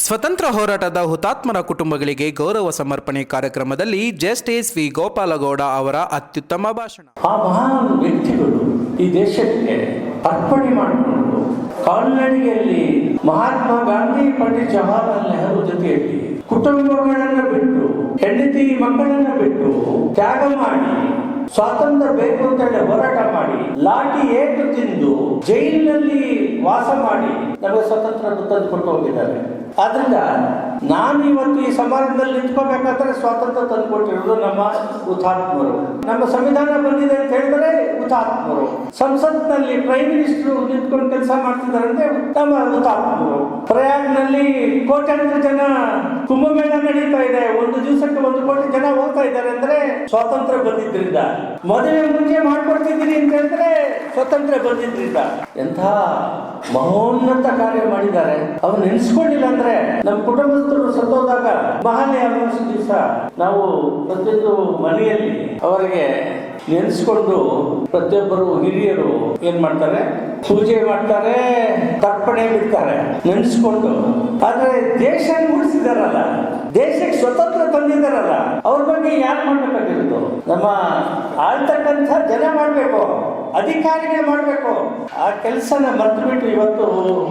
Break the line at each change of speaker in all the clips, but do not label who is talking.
ಸ್ವತಂತ್ರ ಹೋರಾಟದ ಹುತಾತ್ಮರ ಕುಟುಂಬಗಳಿಗೆ ಗೌರವ ಸಮರ್ಪಣೆ ಕಾರ್ಯಕ್ರಮದಲ್ಲಿ ಜಸ್ಟಿಸ್ ವಿ ಗೋಪಾಲಗೌಡ ಅವರ ಅತ್ಯುತ್ತಮ ಭಾಷಣ.
ಆ ಮಹಾನ್ ವ್ಯಕ್ತಿಗಳು ಈ ದೇಶಕ್ಕೆ ಅರ್ಪಣೆ ಮಾಡಿಕೊಂಡು ಕಾಲ್ನಡಿಗೆಯಲ್ಲಿ ಮಹಾತ್ಮ ಗಾಂಧಿ, ಪಂಡಿತ್ ಜವಾಹರಲಾಲ್ ನೆಹರು ಜೊತೆಯಲ್ಲಿ ಕುಟುಂಬಗಳನ್ನ ಬಿಟ್ಟು, ಹೆಂಡತಿ ಮಕ್ಕಳನ್ನ ಬಿಟ್ಟು ತ್ಯಾಗ ಮಾಡಿ ಸ್ವಾತಂತ್ರ್ಯ ಬೇಕು ಅಂತ ಹೇಳಿ ಹೋರಾಟ ಮಾಡಿ, ಲಾಠಿ ಏಟು ತಿಂದು ಜೈಲಿನಲ್ಲಿ ವಾಸ ಮಾಡಿ ನಮಗೆ ಸ್ವತಂತ್ರ ತಂದು ಕೊಟ್ಟು ಹೋಗಿದ್ದಾರೆ. ಆದ್ರಿಂದ ನಾನು ಇವತ್ತು ಈ ಸಮಾರಂಭದಲ್ಲಿ ನಿಂತ್ಕೋಬೇಕಾದ್ರೆ ಸ್ವಾತಂತ್ರ್ಯ ತಂದು ಕೊಟ್ಟಿರೋದು ನಮ್ಮ ಹುತಾತ್ಮರು. ನಮ್ಮ ಸಂವಿಧಾನ ಬಂದಿದೆ ಅಂತ ಹೇಳಿದ್ರೆ ಹುತಾತ್ಮರು. ಸಂಸತ್ನಲ್ಲಿ ಪ್ರೈಮ್ ಮಿನಿಸ್ಟರ್ ನಿಂತ್ಕೊಂಡು ಕೆಲಸ ಮಾಡ್ತಿದ್ದಾರೆ ಅಂದ್ರೆ ನಮ್ಮ ಹುತಾತ್ಮರು. ಪ್ರಯಾಗ್ನಲ್ಲಿ ಕೋಟ್ಯಾಂತರ ಜನ ಕುಂಭಮೇಳ ನಡೀತಾ ಇದೆ, ಒಂದು ದಿವಸಕ್ಕೆ 1 ಕೋಟಿ ಜನ ಹೋಗ್ತಾ ಇದ್ದಾರೆ ಅಂದ್ರೆ ಸ್ವಾತಂತ್ರ್ಯ ಬಂದಿದ್ರಿಂದ. ಮದುವೆ ಮುಂಚೆ ಮಾಡ್ಕೊಡ್ತಿದ್ದೀನಿ ಅಂತ ಹೇಳಿದ್ರೆ ಸ್ವಾತಂತ್ರ್ಯ ಬಂದಿದ್ರಿಂದ. ಎಂಥ ಮಹೋನ್ನತ ಕಾರ್ಯ ಮಾಡಿದ್ದಾರೆ. ಅವ್ರು ನೆನೆಸ್ಕೊಂಡಿಲ್ಲ ಅಂದ್ರೆ ನಮ್ಮ ಕುಟುಂಬಸ್ಥರು ಸತ್ತೋದಾಗ ಮಹಾಲಯ ದಿವಸ ನಾವು ಪ್ರತಿಯೊಂದು ಮನೆಯಲ್ಲಿ ಅವರಿಗೆ ನೆನೆಸ್ಕೊಂಡು ಪ್ರತಿಯೊಬ್ಬರು ಹಿರಿಯರು ಏನ್ ಮಾಡ್ತಾರೆ, ಪೂಜೆ ಮಾಡ್ತಾರೆ, ತರ್ಪಣೆ ಬಿಡ್ತಾರೆ ನೆನೆಸ್ಕೊಂಡು. ಆದ್ರೆ ದೇಶ ಉಳಿಸಿದಾರಲ್ಲ, ದೇಶಕ್ಕೆ ಸ್ವತಂತ್ರ ತಂದಿದ್ದಾರಲ್ಲ, ಅವ್ರ ಬಗ್ಗೆ ಯಾರು ಮಾಡ್ಬೇಕಾಗಿರೋದು? ನಮ್ಮ ಆಳ್ತಕ್ಕಂಥ ಜನ ಮಾಡ್ಬೇಕು, ಅಧಿಕಾರಿಗಳು ಮಾಡ್ಬೇಕು. ಆ ಕೆಲಸನ ಮರ್ತು ಬಿಟ್ಟು ಇವತ್ತು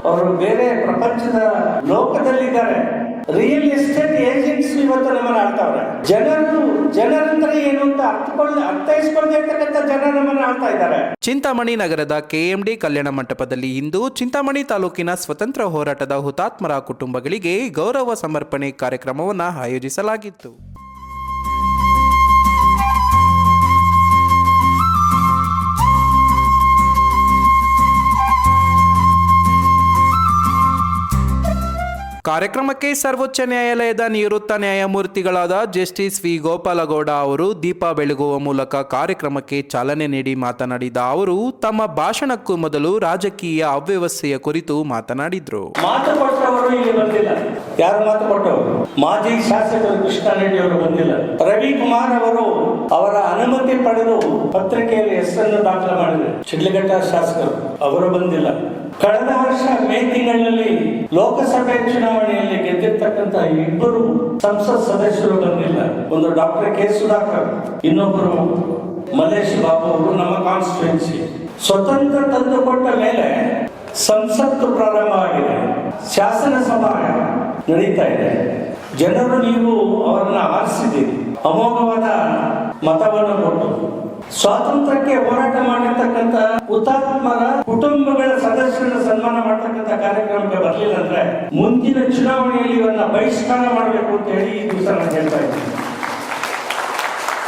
ಅವರು ಬೇರೆ ಪ್ರಪಂಚದ ಲೋಕದಲ್ಲಿದ್ದಾರೆ. ರಿಯಲ್ ಎಸ್ಟೇಟ್ ಏಜೆಂಟ್ಸ್ ಇವತ್ತು ನಮ್ಮನ್ನ ಆಳ್ತಾವ್ರೆ. ಜನರಂದ್ರೆ ಏನು ಅಂತ ಅರ್ಥೈಸ್ಕೊಳ್ಳದೆ ಇರ್ತಕ್ಕಂಥ ಜನ ನಮ್ಮನ್ನ ಆಳ್ತಾ ಇದ್ದಾರೆ.
ಚಿಂತಾಮಣಿ ನಗರದ ಕೆಎಂಡಿ ಕಲ್ಯಾಣ ಮಂಟಪದಲ್ಲಿ ಇಂದು ಚಿಂತಾಮಣಿ ತಾಲೂಕಿನ ಸ್ವತಂತ್ರ ಹೋರಾಟದ ಹುತಾತ್ಮರ ಕುಟುಂಬಗಳಿಗೆ ಗೌರವ ಸಮರ್ಪಣೆ ಕಾರ್ಯಕ್ರಮವನ್ನು ಆಯೋಜಿಸಲಾಗಿತ್ತು. ಕಾರ್ಯಕ್ರಮಕ್ಕೆ ಸರ್ವೋಚ್ಚ ನ್ಯಾಯಾಲಯದ ನಿವೃತ್ತ ನ್ಯಾಯಮೂರ್ತಿಗಳಾದ ಜಸ್ಟಿಸ್ ವಿ ಗೋಪಾಲಗೌಡ ಅವರು ದೀಪ ಬೆಳಗುವ ಮೂಲಕ ಕಾರ್ಯಕ್ರಮಕ್ಕೆ ಚಾಲನೆ ನೀಡಿ ಮಾತನಾಡಿದ ಅವರು ತಮ್ಮ ಭಾಷಣಕ್ಕೂ ಮೊದಲು ರಾಜಕೀಯ ಅವ್ಯವಸ್ಥೆಯ ಕುರಿತು ಮಾತನಾಡಿದ್ರು.
ಮಾತು ಕೊಟ್ಟವರು ಇಲ್ಲಿ ಬಂದಿಲ್ಲ. ಯಾರು ಮಾತು ಕೊಟ್ಟವರು? ಮಾಜಿ ಶಾಸಕರು ಕೃಷ್ಣ ರೆಡ್ಡಿ ಅವರು ಬಂದಿಲ್ಲ. ರವಿಕುಮಾರ್ ಅವರು ಅವರ ಅನುಮತಿ ಪಡೆದು ಪತ್ರಿಕೆಯಲ್ಲಿ ಹೆಸರನ್ನು ದಾಖಲು ಮಾಡಿದರು. ಶಿಡ್ಲಘಟ್ಟ ಶಾಸಕರು ಅವರು ಬಂದಿಲ್ಲ. ಕಳೆದ ವರ್ಷ ಮೇ ತಿಂಗಳಿನಲ್ಲಿ ಲೋಕಸಭೆ ಚುನಾವಣೆಯಲ್ಲಿ ಗೆದ್ದಿರ್ತಕ್ಕಂಥ 2 ಸಂಸತ್ ಸದಸ್ಯರು ಬಂದಿಲ್ಲ. ಒಂದು ಡಾಕ್ಟರ್ ಕೆ ಸುಧಾಕರ್, ಇನ್ನೊಬ್ಬರು ಮಲೇಶ್ ಬಾಬು ಅವರು ನಮ್ಮ ಕಾನ್ಸ್ಟಿಟ್ಯೂನ್ಸಿ. ಸ್ವತಂತ್ರ ತಂದುಕೊಟ್ಟ ಮೇಲೆ ಸಂಸತ್ತು ಪ್ರಾರಂಭವಾಗಿದೆ, ಶಾಸನಸಭಾ ನಡೀತಾ ಇದೆ. ಜನರು ನೀವು ಅವರನ್ನ ಆರಿಸಿದ್ದೀರಿ, ಅಮೋಘವಾದ ಮತವನ್ನು ಕೊಟ್ಟು ಸ್ವಾತಂತ್ರ್ಯಕ್ಕೆ ಹೋರಾಟ ಮಾಡಿರ್ತಕ್ಕಂಥ ಹುತಾತ್ಮರ ಕುಟುಂಬಗಳ ಸದಸ್ಯರನ್ನು ಸನ್ಮಾನ ಮಾಡತಕ್ಕಂಥ ಕಾರ್ಯಕ್ರಮಕ್ಕೆ ಬರಲಿಲ್ಲ ಅಂದ್ರೆ ಮುಂದಿನ ಚುನಾವಣೆಯಲ್ಲಿ ಇವನ್ನ ಬಹಿಷ್ಕಾರ ಮಾಡಬೇಕು ಅಂತ ಹೇಳಿ ಈ ದಿವಸ ನಾನು ಹೇಳ್ತಾ ಇದ್ದೀನಿ.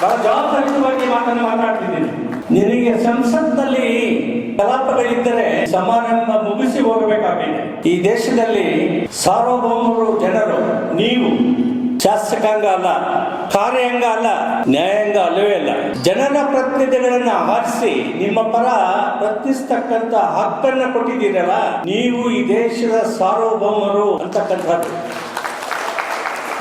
ಬಹಳ ಜವಾಬ್ದಾರಿಯುತವಾಗಿ ಮಾತಾಡ್ತಿದ್ದೀನಿ. ನಿನಗೆ ಸಂಸತ್ನಲ್ಲಿ ಕಲಾಪಗಳಿದ್ದರೆ ಸಮಾರಂಭ ಮುಗಿಸಿ ಹೋಗಬೇಕಾಗಿದೆ. ಈ ದೇಶದಲ್ಲಿ ಸಾರ್ವಭೌಮರು ಜನರು, ನೀವು ಶಾಸಕಾಂಗ ಅಲ್ಲ, ಕಾರ್ಯಾಂಗ ಅಲ್ಲ, ನ್ಯಾಯಾಂಗ ಅಲ್ಲವೇ ಅಲ್ಲ. ಜನರ ಪ್ರತಿನಿಧಿಗಳನ್ನ ಆರಿಸಿ ನಿಮ್ಮ ಪರ ಪ್ರಶ್ನಿಸ್ತಕ್ಕಂಥ ಹಕ್ಕನ್ನ ಕೊಟ್ಟಿದ್ದೀರಲ್ಲ, ನೀವು ಈ ದೇಶದ ಸಾರ್ವಭೌಮರು ಅಂತಕ್ಕಂಥದ್ದು.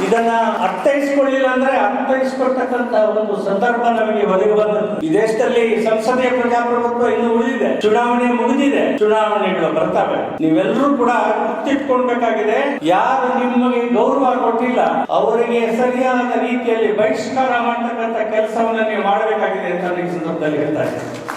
ಇದನ್ನ ಅರ್ಥೈಸಿಕೊಳ್ಳಿಲ್ಲ ಅಂದ್ರೆ ಅರ್ಥೈಸಿಕೊಳ್ತಕ್ಕಂಥ ಒಂದು ಸಂದರ್ಭ ನಮಗೆ ಒದಗಿ ಬಂದದ್ದು. ಈ ದೇಶದಲ್ಲಿ ಸಂಸದೀಯ ಪ್ರಜಾಪ್ರಭುತ್ವ ಇನ್ನೂ ಉಳಿದಿದೆ, ಚುನಾವಣೆ ಮುಗಿದಿದೆ, ಚುನಾವಣೆಗಳು ಬರ್ತವೆ. ನೀವೆಲ್ಲರೂ ಕೂಡ ಗುರ್ತಿಟ್ಕೊಳ್ಬೇಕಾಗಿದೆ. ಯಾರು ನಿಮಗೆ ಗೌರವ ಕೊಟ್ಟಿಲ್ಲ ಅವರಿಗೆ ಸರಿಯಾದ ರೀತಿಯಲ್ಲಿ ಬಹಿಷ್ಕಾರ ಮಾಡ್ತಕ್ಕಂಥ ಕೆಲಸವನ್ನ ನೀವು ಮಾಡಬೇಕಾಗಿದೆ ಅಂತ ಈ ಸಂದರ್ಭದಲ್ಲಿ ಹೇಳ್ತಾ ಇದ್ದೀನಿ.